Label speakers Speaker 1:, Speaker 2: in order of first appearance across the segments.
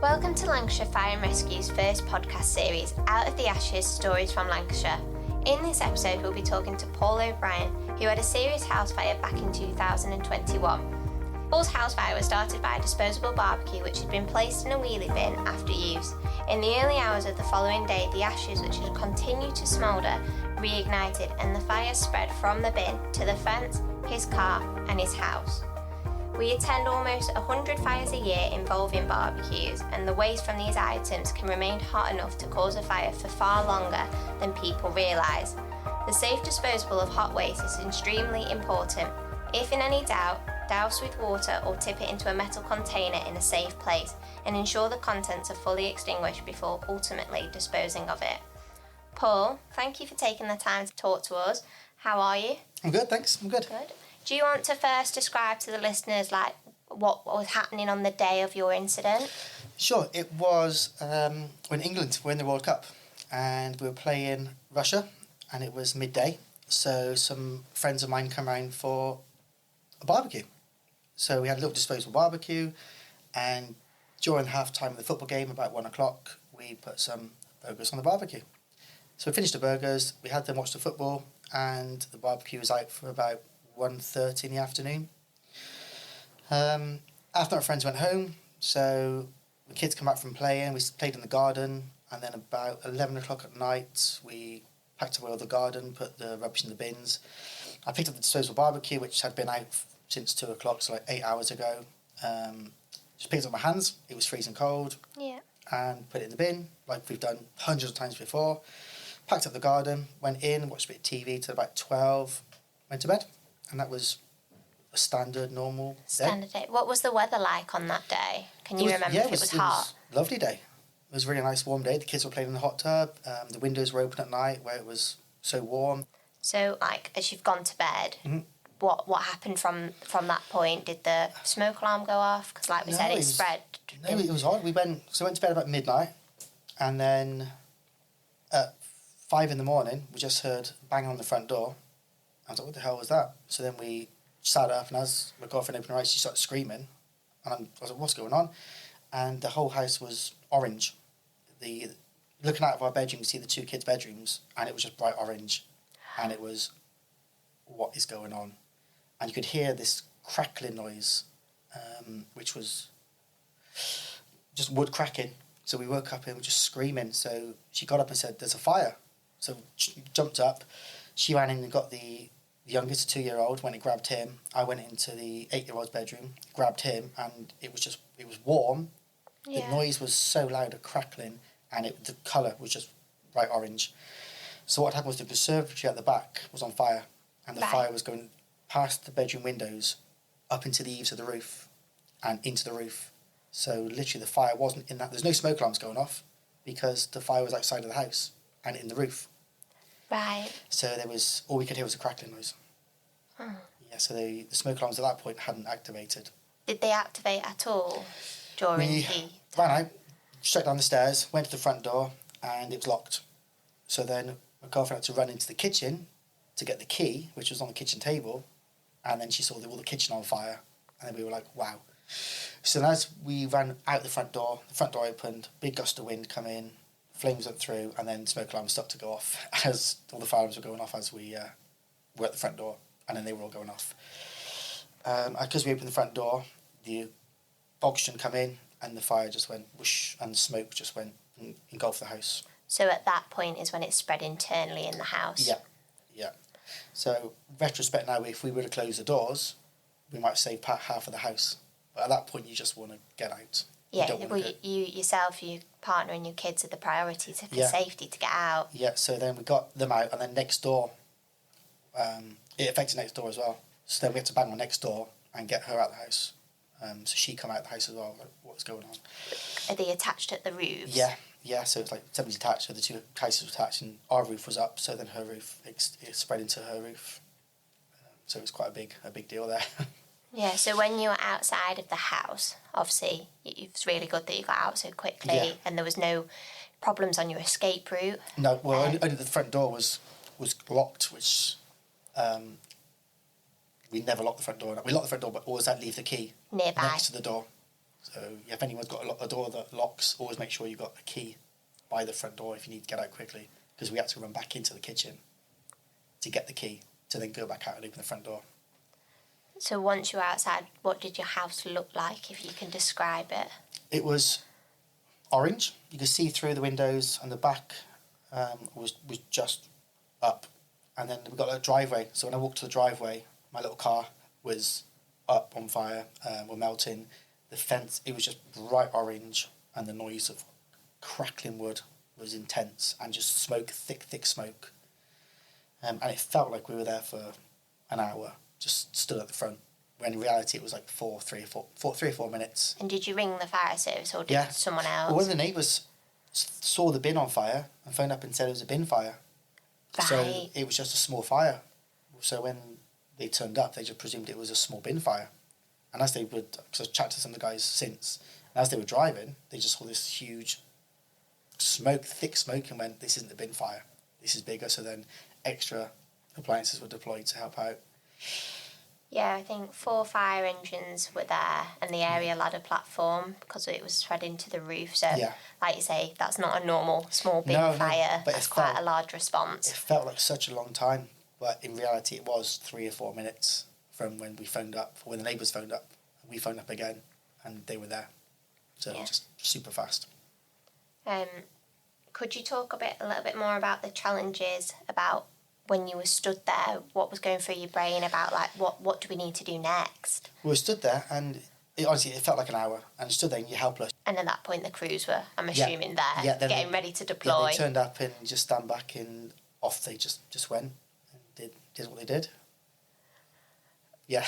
Speaker 1: Welcome to Lancashire Fire and Rescue's first podcast series, Out of the Ashes, Stories from Lancashire. In this episode, we'll be talking to Paul O'Brien, who had a serious house fire back in 2021. Paul's house fire was started by a disposable barbecue which had been placed in a wheelie bin after use. In the early hours of the following day, the ashes, which had continued to smoulder, reignited and the fire spread from the bin to the fence, his car and his house. We attend almost 100 fires a year involving barbecues, and the waste from these items can remain hot enough to cause a fire for far longer than people realise. The safe disposal of hot waste is extremely important. If in any doubt, douse with water or tip it into a metal container in a safe place and ensure the contents are fully extinguished before ultimately disposing of it. Paul, thank you for taking the time to talk to us. How are you?
Speaker 2: I'm good, thanks. I'm good.
Speaker 1: Good. Do you want to first describe to the listeners what was happening on the day of your incident?
Speaker 2: Sure. It was when England were in the World Cup and we were playing Russia and it was midday. So some friends of mine come around for a barbecue. So we had a little disposable barbecue, and during the half-time of the football game, about 1 o'clock, we put some burgers on the barbecue. So we finished the burgers, we had them watch the football, and the barbecue was out for about 1:30 in the afternoon. After our friends went home, so the kids come back from playing, we played in the garden, and then about 11 o'clock at night, we packed away all the garden, put the rubbish in the bins. I picked up the disposable barbecue, which had been out since 2 o'clock, so like 8 hours ago. Just picked it up my hands, it was freezing cold, and put it in the bin, like we've done hundreds of times before. Packed up the garden, went in, watched a bit of TV till about 12, went to bed. And that was a standard, normal
Speaker 1: day. What was the weather like on that day? Can you remember if it was hot?
Speaker 2: It was a lovely day. It was a really nice warm day. The kids were playing in the hot tub. The windows were open at night where it was so warm.
Speaker 1: So, as you've gone to bed, what happened from that point? Did the smoke alarm go off? Because we said, it spread.
Speaker 2: No, it was odd. We went to bed about midnight, and then at 5 in the morning, we just heard banging on the front door. I was like, what the hell was that? So then we sat up, and as my girlfriend opened her eyes, she started screaming. And I was like, what's going on? And the whole house was orange. Looking out of our bedroom, you see the 2 kids' bedrooms, and it was just bright orange. And it was, what is going on? And you could hear this crackling noise, which was just wood cracking. So we woke up and we were just screaming. So she got up and said, there's a fire. So she jumped up. She ran in and got the youngest, 2-year-old, went and grabbed him. I went into the 8-year-old's bedroom, grabbed him, and it was warm. Yeah. The noise was so loud, a crackling, and the colour was just bright orange. So what happened was the conservatory at the back was on fire, and the fire was going past the bedroom windows, up into the eaves of the roof, and into the roof. So literally the fire wasn't in that. There's no smoke alarms going off because the fire was outside of the house and in the roof.
Speaker 1: Right.
Speaker 2: So all we could hear was a crackling noise. Yeah, so the smoke alarms at that point hadn't activated.
Speaker 1: Did they activate at all during the time?
Speaker 2: Ran out, straight down the stairs, went to the front door, and it was locked. So then my girlfriend had to run into the kitchen to get the key, which was on the kitchen table, and then she saw all the kitchen on fire, and then we were like, wow. So then as we ran out the front door opened, big gust of wind come in, flames went through, and then smoke alarms started to go off as all the fire alarms were going off as we were at the front door, and then they were all going off. Because we opened the front door, the oxygen come in, and the fire just went whoosh, and the smoke just went and engulfed the house.
Speaker 1: So at that point is when it spread internally in the house?
Speaker 2: Yeah. So, retrospect now, if we were to close the doors, we might save half of the house. But at that point, you just want to get out.
Speaker 1: Yeah, you yourself, your partner and your kids are the priority for safety to get out.
Speaker 2: Yeah, so then we got them out, and then next door, it affected next door as well. So then we had to bang on next door and get her out of the house. So she come out of the house as well, like, what's going on?
Speaker 1: Are they attached at the roofs?
Speaker 2: Yeah, so it's like 70 attached, so the 2 houses were attached, and our roof was up, so then her roof, it spread into her roof. So it was quite a big deal there.
Speaker 1: Yeah, so when you were outside of the house, obviously, it was really good that you got out so quickly, and there was no problems on your escape route.
Speaker 2: No, well, only the front door was locked, which we never locked the front door. We locked the front door, but always had to leave the key
Speaker 1: nearby
Speaker 2: next to the door. So if anyone's got a door that locks, always make sure you've got a key by the front door if you need to get out quickly, because we had to run back into the kitchen to get the key to then go back out and open the front door.
Speaker 1: So once you were outside, what did your house look like, if you can describe it?
Speaker 2: It was orange. You could see through the windows, and the back was just up. And then we got a driveway. So when I walked to the driveway, my little car was up on fire, were melting. The fence, it was just bright orange, and the noise of crackling wood was intense, and just smoke, thick smoke. And it felt like we were there for an hour, just stood at the front, when in reality it was like 3 or 4 minutes.
Speaker 1: And did you ring the fire service, or did someone else?
Speaker 2: Well, one of the neighbours saw the bin on fire and phoned up and said it was a bin fire.
Speaker 1: Right.
Speaker 2: So it was just a small fire. So when they turned up, they just presumed it was a small bin fire. And as they would, because I've chatted to some of the guys since, and as they were driving, they just saw this huge smoke, thick smoke, and went, this isn't a bin fire, this is bigger. So then extra appliances were deployed to help out.
Speaker 1: Yeah, I think 4 fire engines were there, and the area ladder platform, because it was spread into the roof. So, like you say, that's not a normal small bin fire.
Speaker 2: But
Speaker 1: that's quite a large response.
Speaker 2: It felt like such a long time, but in reality it was 3 or 4 minutes from when we phoned up, when the neighbours phoned up, we phoned up again, and they were there. So just super fast.
Speaker 1: Could you talk a little bit more about the challenges, about when you were stood there, what was going through your brain about, like, what do we need to do next?
Speaker 2: We were stood there, and honestly, it felt like an hour, and stood there and you're helpless.
Speaker 1: And at that point the crews were, I'm assuming, there, getting ready to deploy.
Speaker 2: Yeah, they turned up and just stand back, and off they just went and did what they did. Yeah.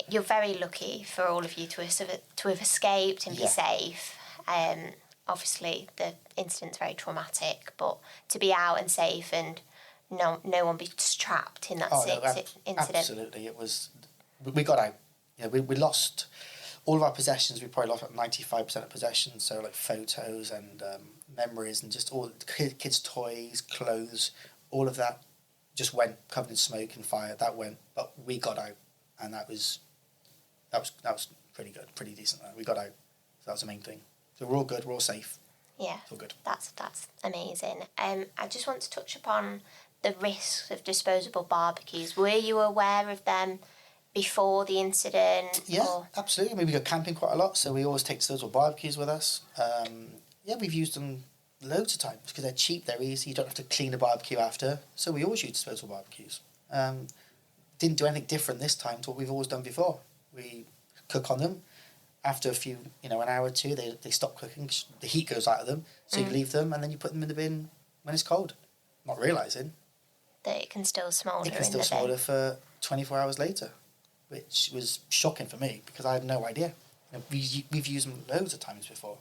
Speaker 1: You're very lucky for all of you to have escaped and be safe. Obviously the incident's very traumatic, but to be out and safe and no one be trapped in that incident.
Speaker 2: Absolutely, it was. We got out. You know, we lost all of our possessions. We probably lost like 95% of possessions. So like photos and memories and just all kids' toys, clothes, all of that just went covered in smoke and fire. That went, but we got out, and that was pretty good, pretty decent. We got out. So that was the main thing. So we're all good. We're all safe.
Speaker 1: Yeah,
Speaker 2: it's all good.
Speaker 1: That's amazing. I just want to touch upon the risks of disposable barbecues. Were you aware of them before the incident?
Speaker 2: Yeah, absolutely. I mean, we go camping quite a lot, so we always take disposable barbecues with us. We've used them loads of times because they're cheap, they're easy, you don't have to clean a barbecue after. So we always use disposable barbecues. Didn't do anything different this time to what we've always done before. We cook on them. After a few, an hour or two, they stop cooking. The heat goes out of them, so you leave them, and then you put them in the bin when it's cold, not realising
Speaker 1: that it can still smoulder.
Speaker 2: It can still smoulder for 24 hours later, which was shocking for me because I had no idea. We've used them loads of times before.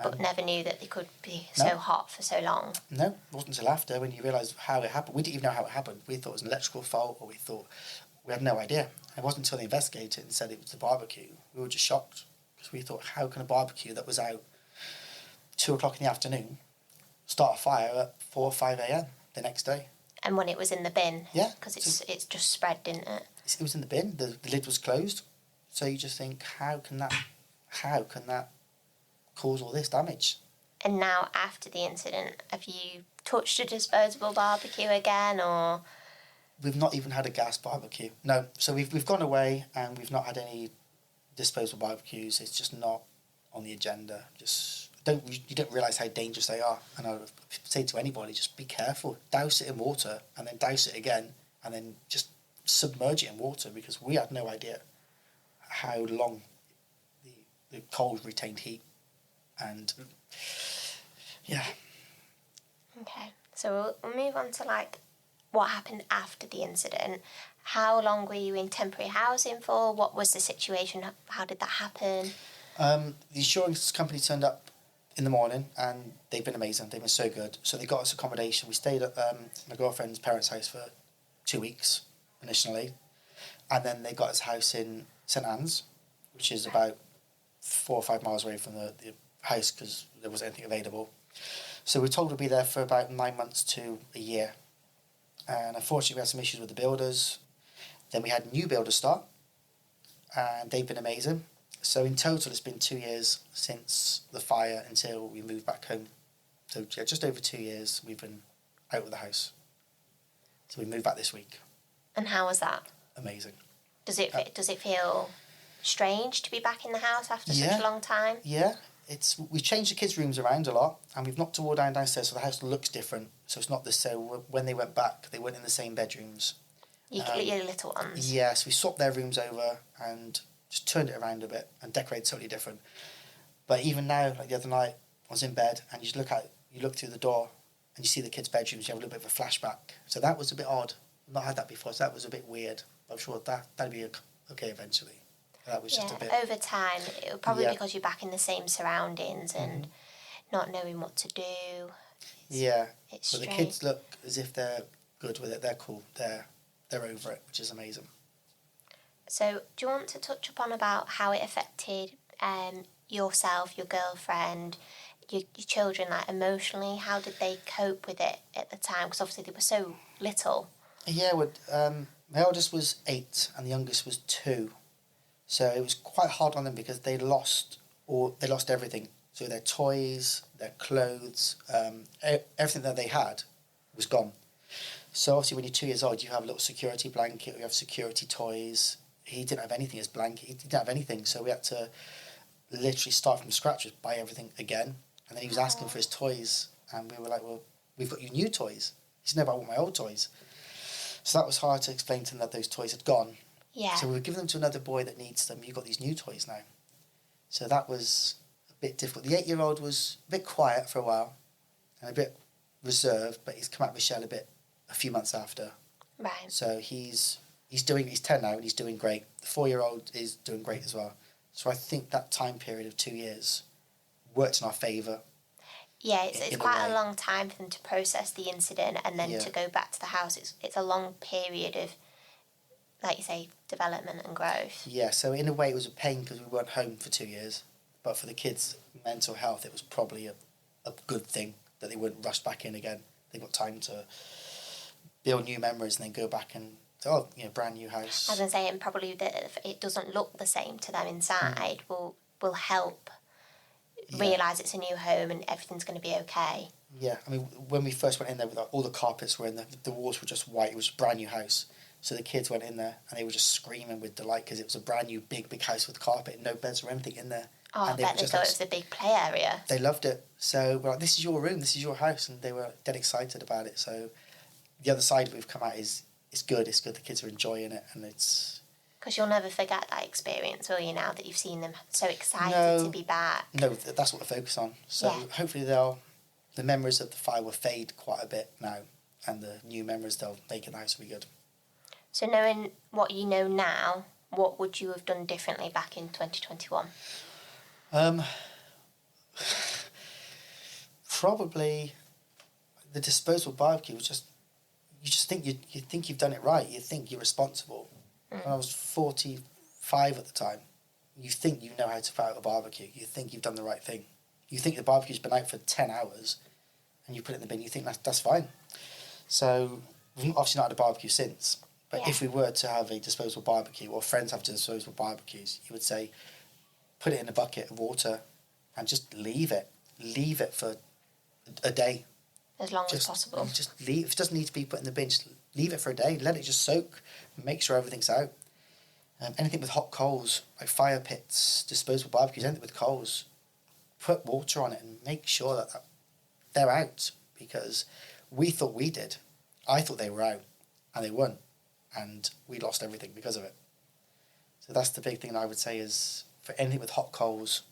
Speaker 1: But never knew that they could be so hot for so long.
Speaker 2: No, it wasn't until after when you realise how it happened. We didn't even know how it happened. We thought it was an electrical fault, or we had no idea. It wasn't until they investigated and said it was the barbecue. We were just shocked because we thought, how can a barbecue that was out 2 o'clock in the afternoon start a fire at 4 or 5 a.m. the next day?
Speaker 1: And when it was in the bin?
Speaker 2: Yeah.
Speaker 1: Because it's just spread, didn't it?
Speaker 2: It was in the bin. The lid was closed. So you just think, how can that cause all this damage?
Speaker 1: And now, after the incident, have you touched a disposable barbecue again, or...?
Speaker 2: We've not even had a gas barbecue. No. So we've gone away and we've not had any disposable barbecues. It's just not on the agenda. You don't realise how dangerous they are. And I would say to anybody, just be careful. Douse it in water and then douse it again and then just submerge it in water, because we had no idea how long the cold retained heat. And yeah.
Speaker 1: Okay. So we'll move on to what happened after the incident. How long were you in temporary housing for? What was the situation? How did that happen?
Speaker 2: The insurance company turned up in the morning and they've been amazing. They've been so good. So they got us accommodation. We stayed at my girlfriend's parents' house for 2 weeks initially. And then they got us a house in St Anne's, which is about 4 or 5 miles away from the house because there wasn't anything available. So we were told we'd be there for about 9 months to a year. And unfortunately we had some issues with the builders. Then we had new builders start, and they've been amazing. So in total, it's been 2 years since the fire until we moved back home. So yeah, just over 2 years we've been out of the house. So we moved back this week.
Speaker 1: And how was that?
Speaker 2: Amazing.
Speaker 1: Does it feel strange to be back in the house after such a long time?
Speaker 2: Yeah, we've changed the kids' rooms around a lot, and we've knocked the wall down downstairs, so the house looks different. So it's not the so when they went back, they weren't in the same bedrooms.
Speaker 1: Your little ones.
Speaker 2: Yes, we swapped their rooms over and just turned it around a bit and decorated totally different. But even now, like the other night, I was in bed and you just look through the door and you see the kids' bedrooms. You have a little bit of a flashback. So that was a bit odd. I've not had that before, so that was a bit weird. I'm sure that'd be okay eventually. That was just a bit.
Speaker 1: Over time, it would probably because you're back in the same surroundings and not knowing what to do.
Speaker 2: But the kids look as if they're good with it. They're cool. They're over it, which is amazing.
Speaker 1: So, do you want to touch upon about how it affected yourself, your girlfriend, your children, like emotionally? How did they cope with it at the time? Because obviously they were so little.
Speaker 2: Yeah, my eldest was 8 and the youngest was 2. So it was quite hard on them because they lost everything. So their toys, their clothes, everything that they had was gone. So obviously when you're 2 years old, you have a little security blanket, you have security toys. He didn't have anything as blanket. He didn't have anything. So we had to literally start from scratch, just buy everything again. And then he was asking for his toys. And we were like, well, we've got you new toys. He said, no, but I want my old toys. So that was hard to explain to them that those toys had gone.
Speaker 1: Yeah.
Speaker 2: So we were giving them to another boy that needs them. You've got these new toys now. So that was a bit difficult. The 8-year-old was a bit quiet for a while and a bit reserved, but he's come out of his shell a few months after.
Speaker 1: Right.
Speaker 2: So he's 10 now and he's doing great. The 4-year-old is doing great as well. So I think that time period of 2 years worked in our favour.
Speaker 1: Yeah, it's quite a long time for them to process the incident and then to go back to the house. It's a long period of, like you say, development and growth.
Speaker 2: Yeah, so in a way it was a pain because we weren't home for 2 years. But for the kids' mental health, it was probably a good thing that they weren't rushed back in again. They got time to build new memories and then go back and brand new house.
Speaker 1: I was going to say, and probably that if it doesn't look the same to them inside will help realise it's a new home and everything's going to be okay. Yeah,
Speaker 2: I mean, when we first went in there, all the carpets were in there, the walls were just white, it was a brand new house. So the kids went in there and they were just screaming with delight because it was a brand new big house with carpet, no beds or anything in there.
Speaker 1: Oh, I bet they thought it was a big play area.
Speaker 2: They loved it. So we're like, this is your room, this is your house, and they were dead excited about it. So the other side we've come out is it's good. The kids are enjoying it, and it's...
Speaker 1: Because you'll never forget that experience, will you, now that you've seen them so excited to be back?
Speaker 2: No, that's what I focus on. So hopefully the memories of the fire will fade quite a bit now, and the new memories they'll make in the house will be good.
Speaker 1: So knowing what you know now, what would you have done differently back in 2021?
Speaker 2: Probably the disposable barbecue was just... You just think you think you've done it right. You think you're responsible. When I was 45 at the time, you think you know how to fire a barbecue. You think you've done the right thing. You think the barbecue's been out for 10 hours and you put it in the bin, you think that's fine. So we've obviously not had a barbecue since. But if we were to have a disposable barbecue, or friends have disposable barbecues, you would say, put it in a bucket of water and just leave it. Leave it for a day.
Speaker 1: As long as possible.
Speaker 2: Just leave. If it doesn't need to be put in the bin, just leave it for a day. Let it just soak. Make sure everything's out. Anything with hot coals, like fire pits, disposable barbecues, anything with coals, put water on it and make sure that they're out. Because we thought we did. I thought they were out, and they weren't. And we lost everything because of it. So that's the big thing I would say is for anything with hot coals,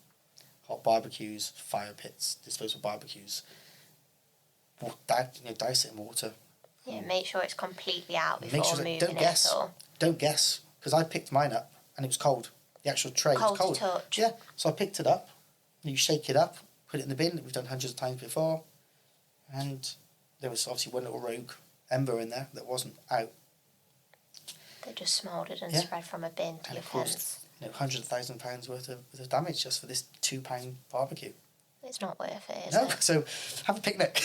Speaker 2: hot barbecues, fire pits, disposable barbecues, dice it in water.
Speaker 1: Yeah, make sure it's completely out before moving
Speaker 2: don't guess.
Speaker 1: it.
Speaker 2: Don't guess, because I picked mine up and it was cold. The actual tray was cold.
Speaker 1: To touch.
Speaker 2: Yeah, so I picked it up. You shake it up, put it in the bin. We've done hundreds of times before, and there was obviously one little rogue ember in there that wasn't out.
Speaker 1: They just smouldered and spread from a bin to your fence.
Speaker 2: Hundreds of £1,000 worth of damage just for this £2 barbecue.
Speaker 1: It's not worth it, is
Speaker 2: it?
Speaker 1: No,
Speaker 2: so have a picnic.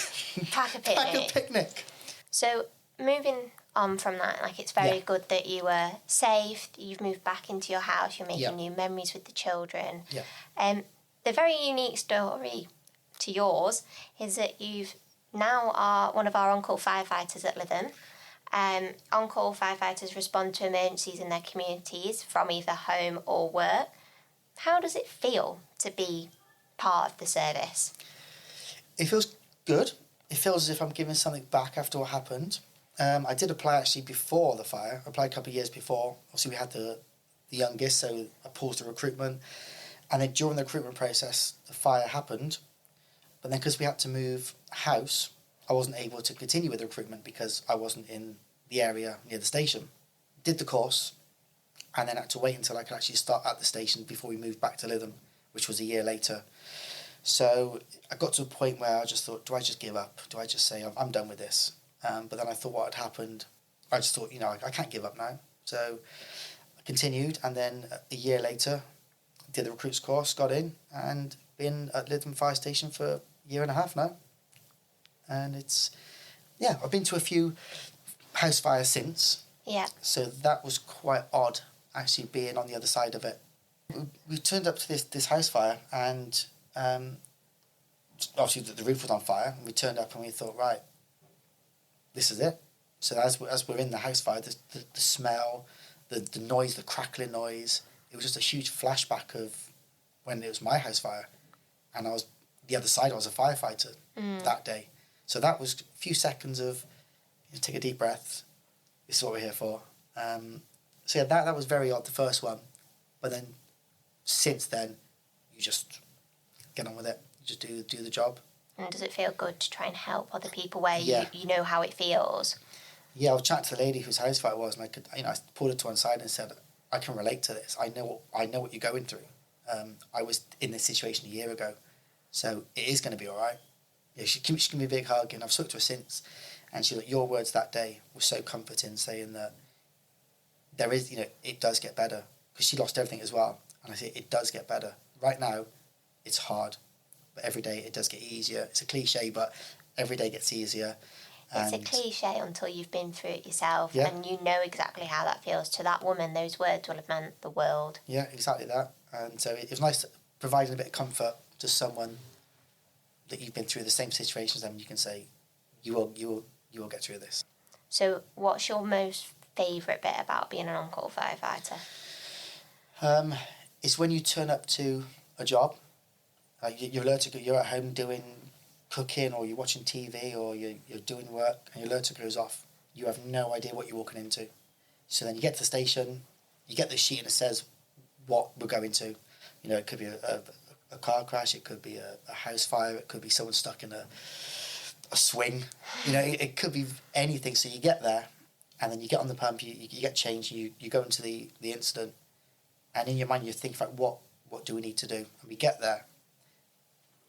Speaker 1: Pack a picnic.
Speaker 2: Pack a picnic.
Speaker 1: So moving on from that. Like, it's very
Speaker 2: Yeah.
Speaker 1: good that you were safe, you've moved back into your house, you're making
Speaker 2: Yeah.
Speaker 1: new memories with the children.
Speaker 2: Yeah.
Speaker 1: The very unique story to yours is that you've now are one of our on-call firefighters at Lytham. On-call firefighters respond to emergencies in their communities from either home or work. How does it feel to be part of the service?
Speaker 2: It feels good. It feels as if I'm giving something back after what happened. I did apply actually before the fire. I applied a couple of years before. Obviously, we had the youngest, so I paused the recruitment. And then during the recruitment process, the fire happened. But then because we had to move house, I wasn't able to continue with the recruitment because I wasn't in the area near the station. Did the course, and then had to wait until I could actually start at the station before we moved back to Lytham, which was a year later. So I got to a point where I just thought, do I just give up? Do I just say, I'm done with this? But then I thought what had happened, I just thought, I can't give up now. So I continued, and then a year later, did the recruits course, got in, and been at Lytham Fire Station for a year and a half now. And I've been to a few house fires since.
Speaker 1: Yeah.
Speaker 2: So that was quite odd, actually being on the other side of it. We turned up to this house fire, and obviously the roof was on fire. And we turned up and we thought, right, this is it. So as we're in the house fire, the smell, the noise, the crackling noise, it was just a huge flashback of when it was my house fire, and I was the other side. I was a firefighter that day. So that was a few seconds of take a deep breath. This is what we're here for. That was very odd, the first one, but then since then, you just get on with it. You just do the job.
Speaker 1: And does it feel good to try and help other people where
Speaker 2: Yeah.
Speaker 1: you know how it feels?
Speaker 2: Yeah, I was chatting to the lady whose house fire it was, and I pulled her to one side and said, I can relate to this. I know what you're going through. I was in this situation a year ago, so it is going to be all right. Yeah, she gave me a big hug, and I've spoken to her since, and she your words that day were so comforting, saying that there is, it does get better, because she lost everything as well. And I say, it does get better. Right now, it's hard, but every day it does get easier. It's a cliche, but every day gets easier.
Speaker 1: It's a cliche until you've been through it yourself,
Speaker 2: Yeah.
Speaker 1: and you know exactly how that feels. To that woman, those words will have meant the world.
Speaker 2: Yeah, exactly that. And so it was nice providing a bit of comfort to someone that you've been through the same situation as them. You can say, you will get through this.
Speaker 1: So what's your most favourite bit about being an on-call firefighter?
Speaker 2: It's when you turn up to a job, you're alert to go, you're at home doing cooking, or you're watching TV, or you're doing work, and your alerter goes off. You have no idea what you're walking into. So then you get to the station, you get the sheet and it says what we're going to. It could be a car crash, it could be a house fire, it could be someone stuck in a swing. It could be anything. So you get there, and then you get on the pump, you get changed, you go into the incident, and in your mind you think about what do we need to do, and we get there,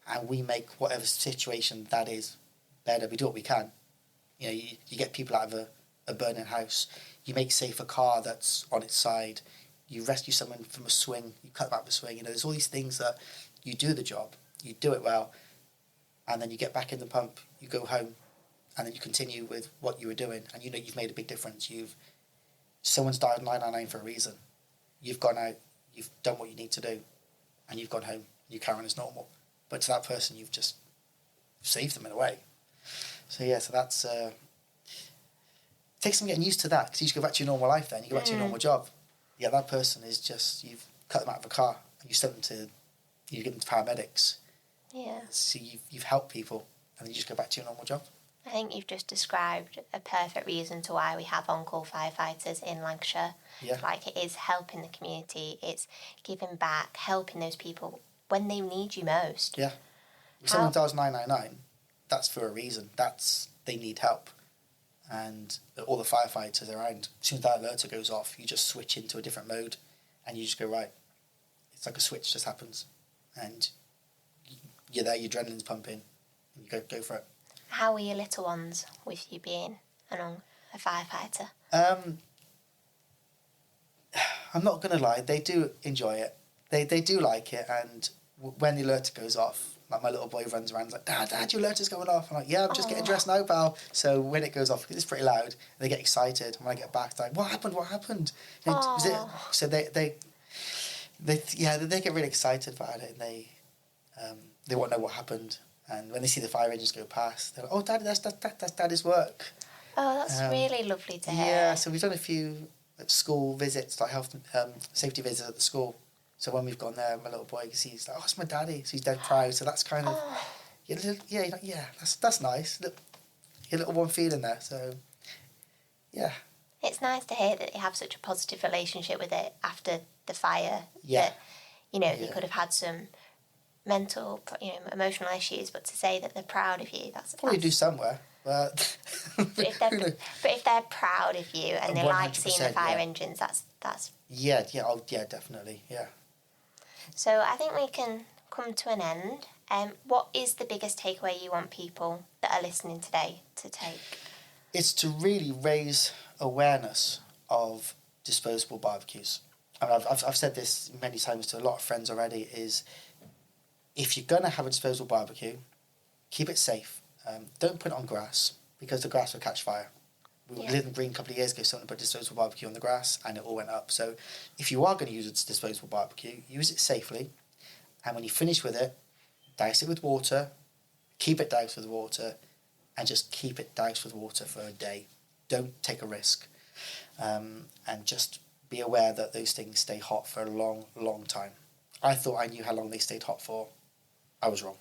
Speaker 2: and we make whatever situation that is better. We do what we can. You get people out of a burning house, you make safe a car that's on its side, you rescue someone from a swing, you cut them out of a swing. There's all these things that you do the job, you do it well, and then you get back in the pump, you go home, and then you continue with what you were doing, and you've made a big difference. Someone's died 999 for a reason. You've gone out, you've done what you need to do, and you've gone home, you carry on as normal. But to that person, you've just saved them in a way. So that's it takes some getting used to that, because you just go back to your normal life then, you go back to your normal job. Yeah, that person is just, you've cut them out of a car, and you sent them to, you give them to paramedics.
Speaker 1: Yeah.
Speaker 2: So you've helped people, and then you just go back to your normal job.
Speaker 1: I think you've just described a perfect reason to why we have on-call firefighters in Lancashire.
Speaker 2: Yeah.
Speaker 1: Like, it is helping the community, it's giving back, helping those people when they need you most.
Speaker 2: Yeah. If someone dials 999, that's for a reason. They need help. And all the firefighters around, as soon as that alerter goes off, you just switch into a different mode, and you just go, right. It's like a switch just happens, and you're there, your adrenaline's pumping, and you go for it.
Speaker 1: How are your little ones with you being a firefighter?
Speaker 2: I'm not going to lie, they do enjoy it. They do like it, and when the alerter goes off, like my little boy runs around like, Dad, your alerter's going off. I'm like, yeah, I'm just getting dressed now, pal. So when it goes off, it's pretty loud, and they get excited. When I get back, they're like, what happened? And was it? So they get really excited about it, and they want to know what happened. And when they see the fire engines go past, they're like, oh, Daddy, that's Daddy's work.
Speaker 1: Oh, that's really lovely to hear.
Speaker 2: Yeah, so we've done a few school visits, like health safety visits at the school. So when we've gone there, my little boy, he's like, oh, it's my daddy. So he's dead proud. So that's kind of, that's nice. Your little one feeling there. So, yeah.
Speaker 1: It's nice to hear that you have such a positive relationship with it after the fire.
Speaker 2: Yeah.
Speaker 1: That, you could have had some mental, emotional issues, but to say that they're proud of you, that's...
Speaker 2: Probably do somewhere, but...
Speaker 1: if they're proud of you and they like seeing the fire engines, that's...
Speaker 2: Yeah, definitely, yeah.
Speaker 1: So I think we can come to an end. What is the biggest takeaway you want people that are listening today to take?
Speaker 2: It's to really raise awareness of disposable barbecues. I mean, I've said this many times to a lot of friends already, is if you're going to have a disposable barbecue, keep it safe. Don't put it on grass, because the grass will catch fire. We lived in Green a couple of years ago, someone put a disposable barbecue on the grass and it all went up. So if you are going to use a disposable barbecue, use it safely. And when you finish with it, douse it with water, keep it doused with water, and just keep it doused with water for a day. Don't take a risk. And just be aware that those things stay hot for a long, long time. I thought I knew how long they stayed hot for. I was wrong.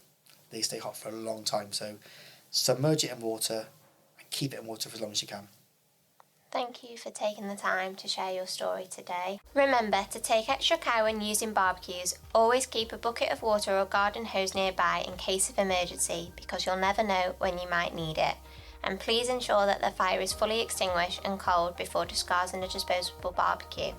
Speaker 2: They stay hot for a long time. So submerge it in water and keep it in water for as long as you can.
Speaker 1: Thank you for taking the time to share your story today. Remember to take extra care when using barbecues. Always keep a bucket of water or garden hose nearby in case of emergency, because you'll never know when you might need it. And please ensure that the fire is fully extinguished and cold before discarding a disposable barbecue.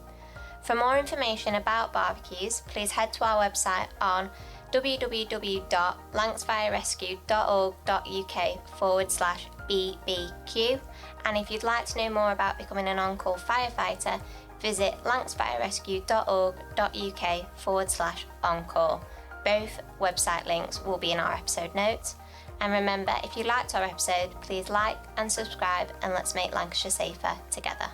Speaker 1: For more information about barbecues, please head to our website on www.lancsfirerescue.org.uk/BBQ. And if you'd like to know more about becoming an on-call firefighter, visit lancsfirerescue.org.uk/on-call. Both website links will be in our episode notes. And remember, if you liked our episode, please like and subscribe, and let's make Lancashire safer together.